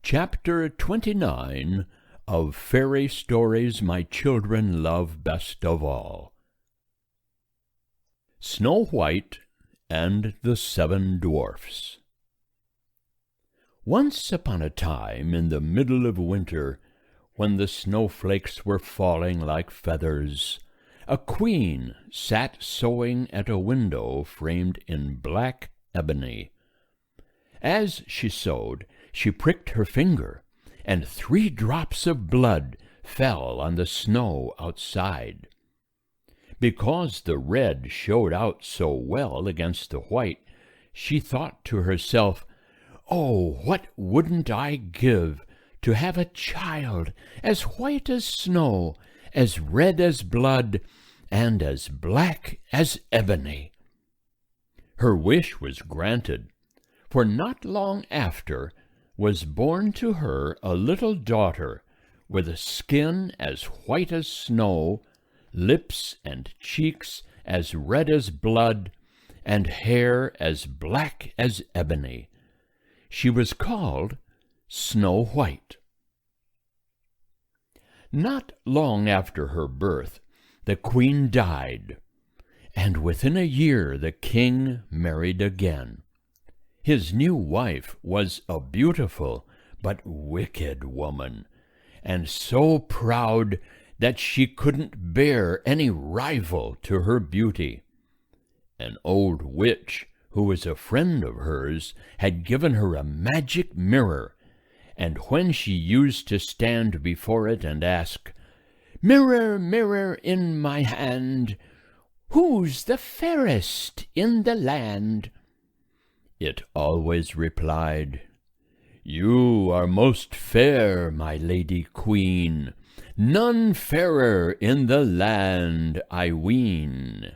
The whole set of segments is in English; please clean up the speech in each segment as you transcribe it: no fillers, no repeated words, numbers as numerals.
Chapter 29 of Fairy Stories My Children Love Best of All. Snow White and the Seven Dwarfs. Once upon a time, in the middle of winter, when the snowflakes were falling like feathers, a queen sat sewing at a window framed in black ebony. As she sewed, she pricked her finger, and 3 drops of blood fell on the snow outside. Because the red showed out so well against the white, she thought to herself, "Oh, what wouldn't I give to have a child as white as snow, as red as blood, and as black as ebony?" Her wish was granted, for not long after was born to her a little daughter with a skin as white as snow, lips and cheeks as red as blood, and hair as black as ebony. She was called Snow White. Not long after her birth, the queen died, and within a year the king married again. His new wife was a beautiful but wicked woman, and so proud that she couldn't bear any rival to her beauty. An old witch, who was a friend of hers, had given her a magic mirror, and when she used to stand before it and ask, "Mirror, mirror in my hand, who's the fairest in the land?" it always replied, "You are most fair, my lady queen, none fairer in the land, I ween."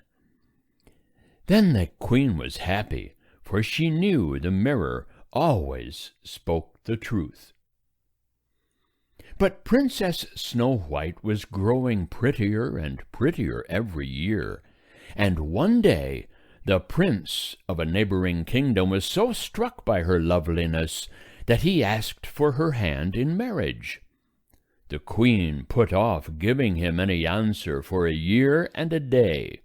Then the queen was happy, for she knew the mirror always spoke the truth. But Princess Snow White was growing prettier and prettier every year, and one day the prince of a neighboring kingdom was so struck by her loveliness that he asked for her hand in marriage. The queen put off giving him any answer for a year and a day,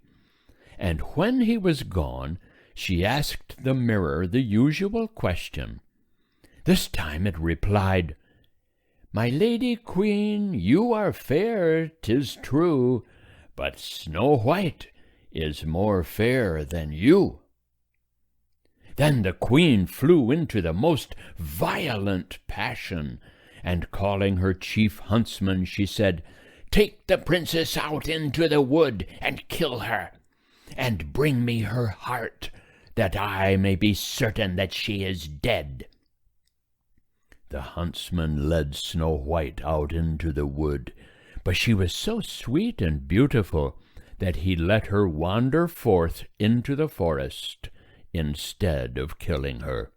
and when he was gone, she asked the mirror the usual question. This time it replied, "My lady queen, you are fair, 'tis true, but Snow White is more fair than you." Then the queen flew into the most violent passion, and calling her chief huntsman, she said, "Take the princess out into the wood and kill her, and bring me her heart, that I may be certain that she is dead." The huntsman led Snow White out into the wood, but she was so sweet and beautiful that he let her wander forth into the forest instead of killing her.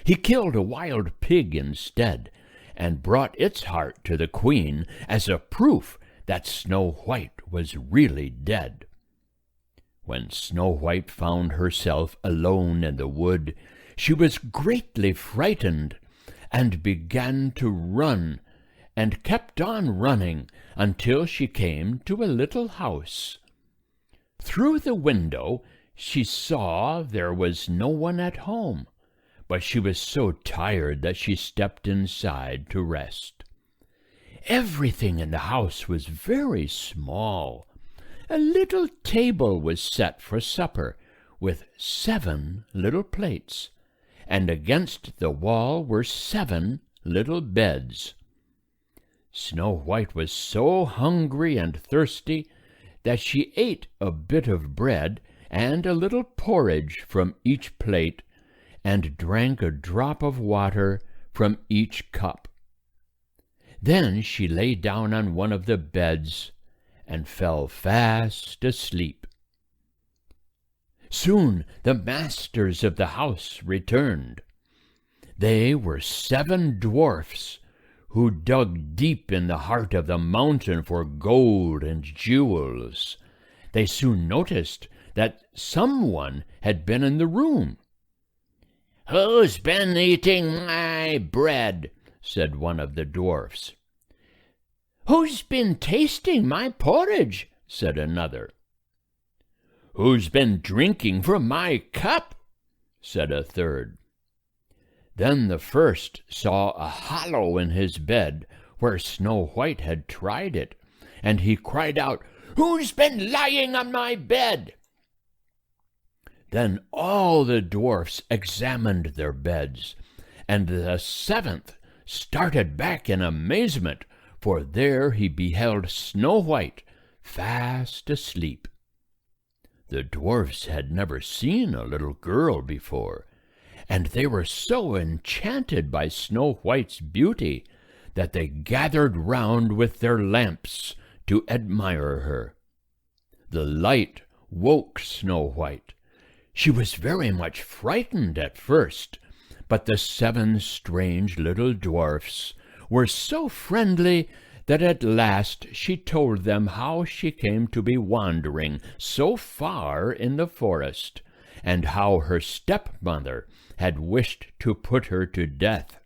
He killed a wild pig instead, and brought its heart to the queen as a proof that Snow White was really dead. When Snow White found herself alone in the wood, she was greatly frightened, and began to run, and kept on running until she came to a little house. Through the window she saw there was no one at home, but she was so tired that she stepped inside to rest. Everything in the house was very small. A little table was set for supper, with 7 little plates, and against the wall were 7 little beds. Snow White was so hungry and thirsty that she ate a bit of bread and a little porridge from each plate, and drank a drop of water from each cup. Then she lay down on one of the beds and fell fast asleep. Soon the masters of the house returned. They were 7 dwarfs who dug deep in the heart of the mountain for gold and jewels. They soon noticed that someone had been in the room. "Who's been eating my bread?" said one of the dwarfs. "Who's been tasting my porridge?" said another. "Who's been drinking from my cup?" said a third. Then the first saw a hollow in his bed where Snow White had tried it, and he cried out, "Who's been lying on my bed?" Then all the dwarfs examined their beds, and the seventh started back in amazement, for there he beheld Snow White fast asleep. The dwarfs had never seen a little girl before, and they were so enchanted by Snow White's beauty that they gathered round with their lamps to admire her. The light woke Snow White. She was very much frightened at first, but the seven strange little dwarfs were so friendly that at last she told them how she came to be wandering so far in the forest, and how her stepmother had wished to put her to death.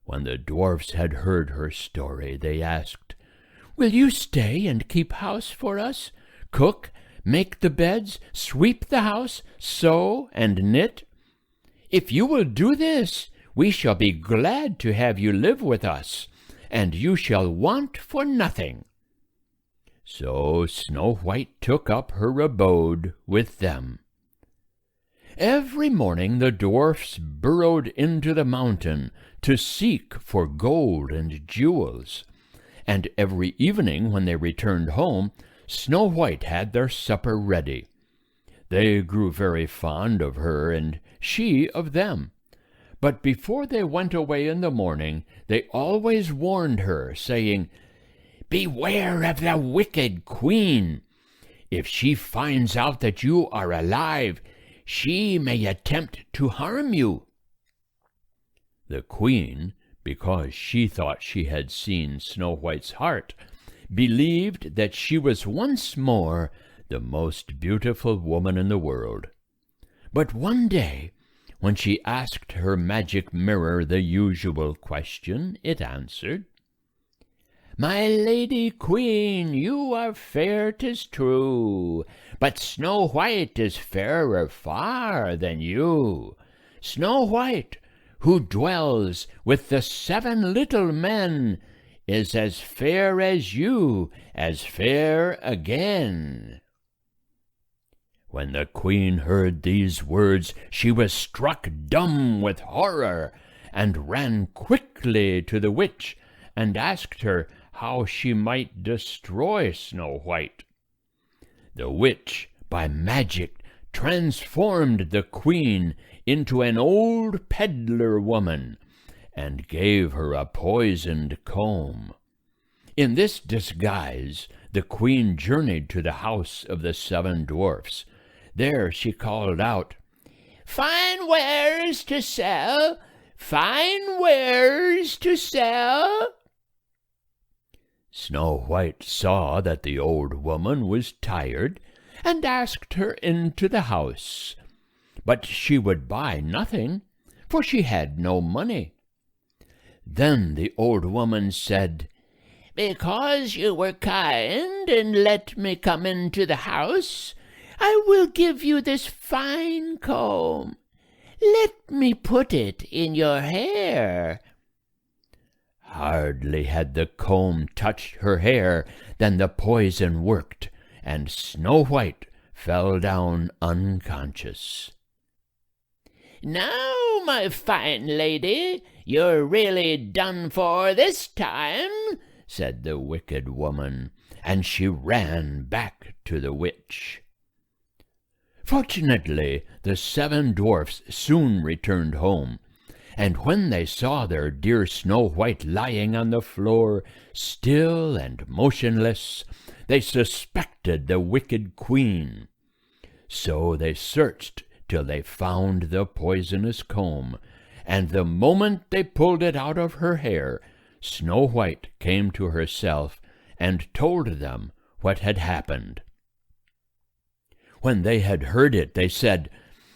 When the dwarfs had heard her story, they asked, "Will you stay and keep house for us, cook, make the beds, sweep the house, sew and knit? If you will do this, we shall be glad to have you live with us, and you shall want for nothing." So Snow White took up her abode with them. Every morning the dwarfs burrowed into the mountain to seek for gold and jewels, and every evening when they returned home, Snow White had their supper ready. They grew very fond of her, and she of them. But before they went away in the morning, they always warned her, saying, "Beware of the wicked queen. If she finds out that you are alive, she may attempt to harm you." The queen, because she thought she had seen Snow White's heart, believed that she was once more the most beautiful woman in the world. But one day, when she asked her magic mirror the usual question, it answered, "My lady queen, you are fair, 'tis true, but Snow White is fairer far than you. Snow White, who dwells with the seven little men, is as fair as you, as fair again." When the queen heard these words, she was struck dumb with horror, and ran quickly to the witch, and asked her how she might destroy Snow White. The witch, by magic, transformed the queen into an old peddler woman, and gave her a poisoned comb. In this disguise the queen journeyed to the house of the seven dwarfs. There she called out, "Fine wares to sell, fine wares to sell." Snow White saw that the old woman was tired, and asked her into the house. But she would buy nothing, for she had no money. Then the old woman said, "Because you were kind and let me come into the house, I will give you this fine comb. Let me put it in your hair." Hardly had the comb touched her hair than the poison worked, and Snow White fell down unconscious. "Now, my fine lady, you're really done for this time," said the wicked woman, and she ran back to the witch. Fortunately, the seven dwarfs soon returned home, and when they saw their dear Snow White lying on the floor, still and motionless, they suspected the wicked queen. So they searched till they found the poisonous comb, and the moment they pulled it out of her hair, Snow White came to herself and told them what had happened. When they had heard it, they said,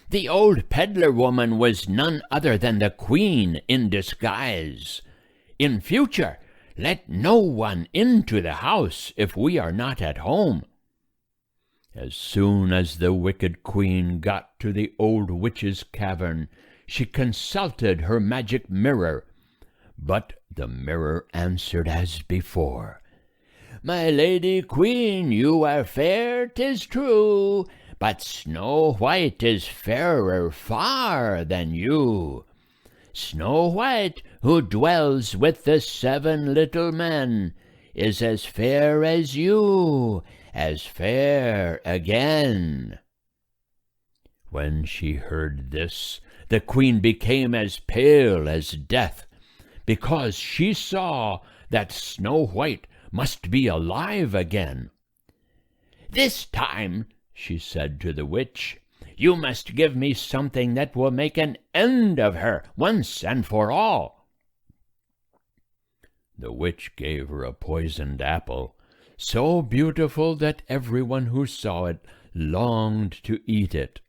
"The old peddler woman was none other than the queen in disguise. In future, let no one into the house if we are not at home." As soon as the wicked queen got to the old witch's cavern, she consulted her magic mirror, but the mirror answered as before, "My lady queen, you are fair, 'tis true, but Snow White is fairer far than you. Snow White, who dwells with the 7 little men, is as fair as you, as fair again." When she heard this, the queen became as pale as death, because she saw that Snow White must be alive again. "This time," she said to the witch, "you must give me something that will make an end of her once and for all." The witch gave her a poisoned apple, so beautiful that everyone who saw it longed to eat it.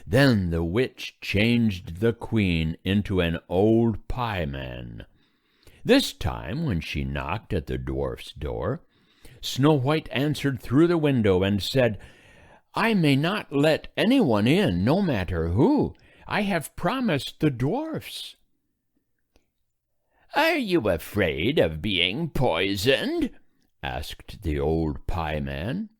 Then the witch changed the queen into an old pie-man. This time, when she knocked at the dwarf's door, Snow White answered through the window and said, "I may not let anyone in, no matter who. I have promised the dwarfs." "Are you afraid of being poisoned?" asked the old pie-man.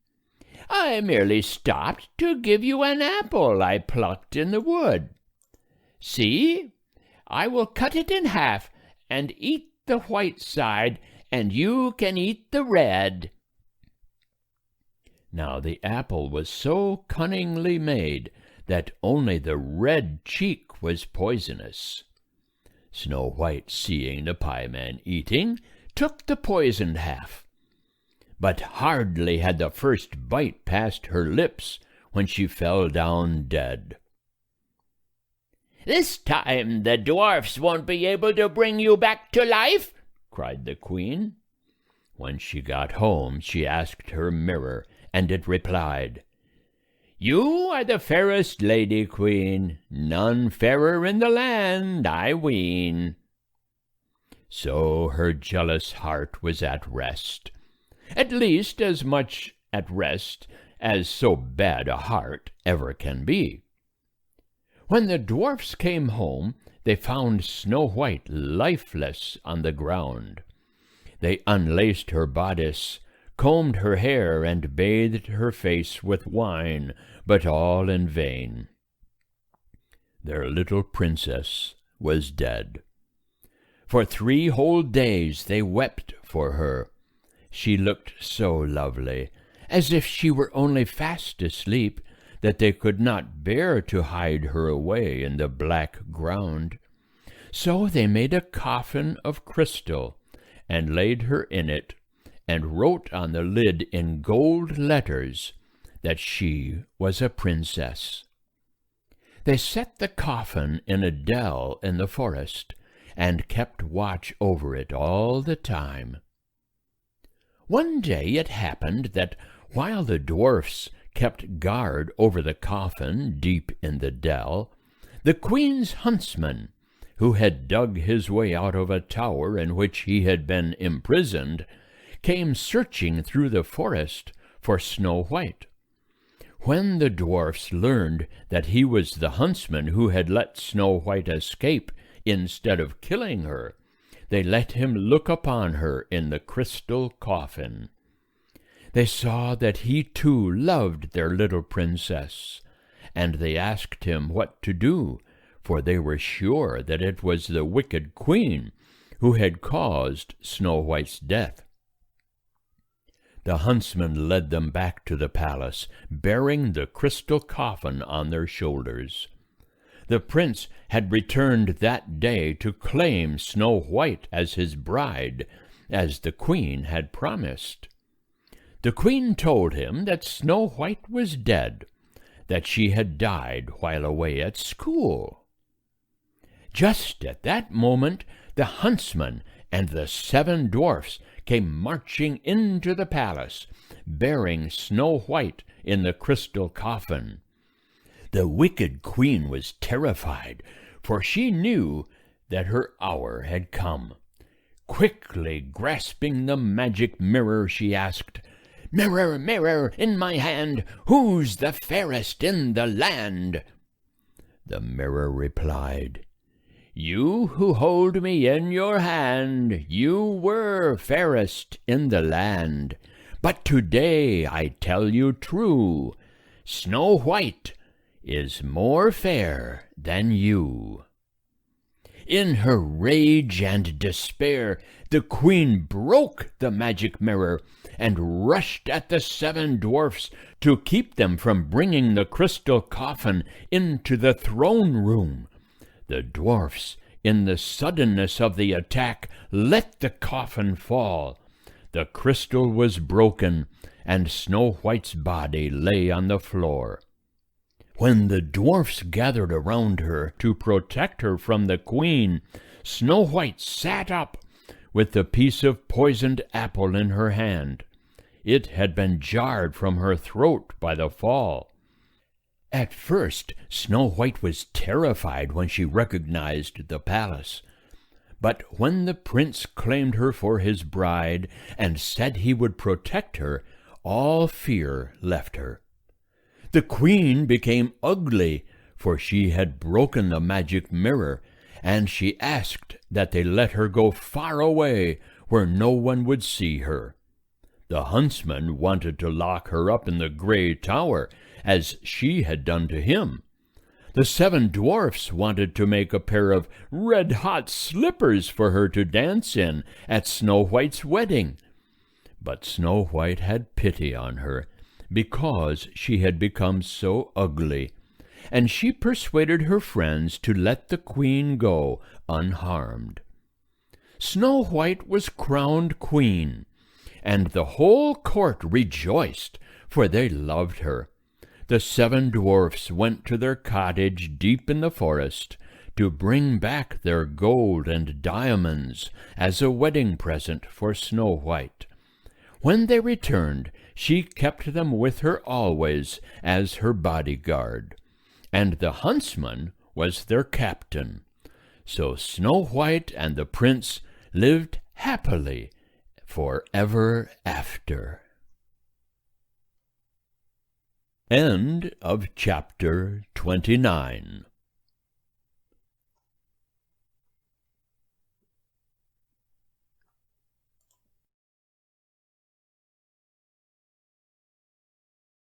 "I merely stopped to give you an apple I plucked in the wood. See, I will cut it in half and eat the white side, and you can eat the red." Now the apple was so cunningly made that only the red cheek was poisonous. Snow White, seeing the pie-man eating, took the poisoned half. But hardly had the first bite passed her lips when she fell down dead. "This time the dwarfs won't be able to bring you back to life," cried the queen. When she got home, she asked her mirror, and it replied, "You are the fairest lady queen, none fairer in the land, I ween." So her jealous heart was at rest, at least as much at rest as so bad a heart ever can be. When the dwarfs came home, they found Snow White lifeless on the ground. They unlaced her bodice, combed her hair, and bathed her face with wine, but all in vain. Their little princess was dead. For 3 whole days they wept for her. She looked so lovely, as if she were only fast asleep, that they could not bear to hide her away in the black ground. So they made a coffin of crystal, and laid her in it, and wrote on the lid in gold letters that she was a princess. They set the coffin in a dell in the forest, and kept watch over it all the time. One day it happened that while the dwarfs kept guard over the coffin deep in the dell, the queen's huntsman, who had dug his way out of a tower in which he had been imprisoned, came searching through the forest for Snow White. When the dwarfs learned that he was the huntsman who had let Snow White escape instead of killing her, they let him look upon her in the crystal coffin. They saw that he too loved their little princess, and they asked him what to do, for they were sure that it was the wicked queen who had caused Snow White's death. The huntsman led them back to the palace, bearing the crystal coffin on their shoulders. The prince had returned that day to claim Snow White as his bride, as the queen had promised. The queen told him that Snow White was dead, that she had died while away at school. Just at that moment, the huntsman and the 7 dwarfs came marching into the palace, bearing Snow White in the crystal coffin. The wicked queen was terrified, for she knew that her hour had come. Quickly grasping the magic mirror, she asked, "Mirror, mirror in my hand, who's the fairest in the land?" The mirror replied, "You who hold me in your hand, you were fairest in the land. But today I tell you true, Snow White is more fair than you." In her rage and despair, the queen broke the magic mirror and rushed at the 7 dwarfs to keep them from bringing the crystal coffin into the throne room. The dwarfs, in the suddenness of the attack, let the coffin fall. The crystal was broken, and Snow White's body lay on the floor. When the dwarfs gathered around her to protect her from the queen, Snow White sat up with the piece of poisoned apple in her hand. It had been jarred from her throat by the fall. At first, Snow White was terrified when she recognized the palace. But when the prince claimed her for his bride and said he would protect her, all fear left her. The queen became ugly, for she had broken the magic mirror, and she asked that they let her go far away where no one would see her. The huntsman wanted to lock her up in the gray tower, as she had done to him. The 7 dwarfs wanted to make a pair of red-hot slippers for her to dance in at Snow White's wedding. But Snow White had pity on her, because she had become so ugly, and she persuaded her friends to let the queen go unharmed. Snow White was crowned queen, and the whole court rejoiced, for they loved her. The 7 dwarfs went to their cottage deep in the forest to bring back their gold and diamonds as a wedding present for Snow White. When they returned, she kept them with her always as her bodyguard, and the huntsman was their captain. So Snow White and the prince lived happily forever after. End of chapter 29.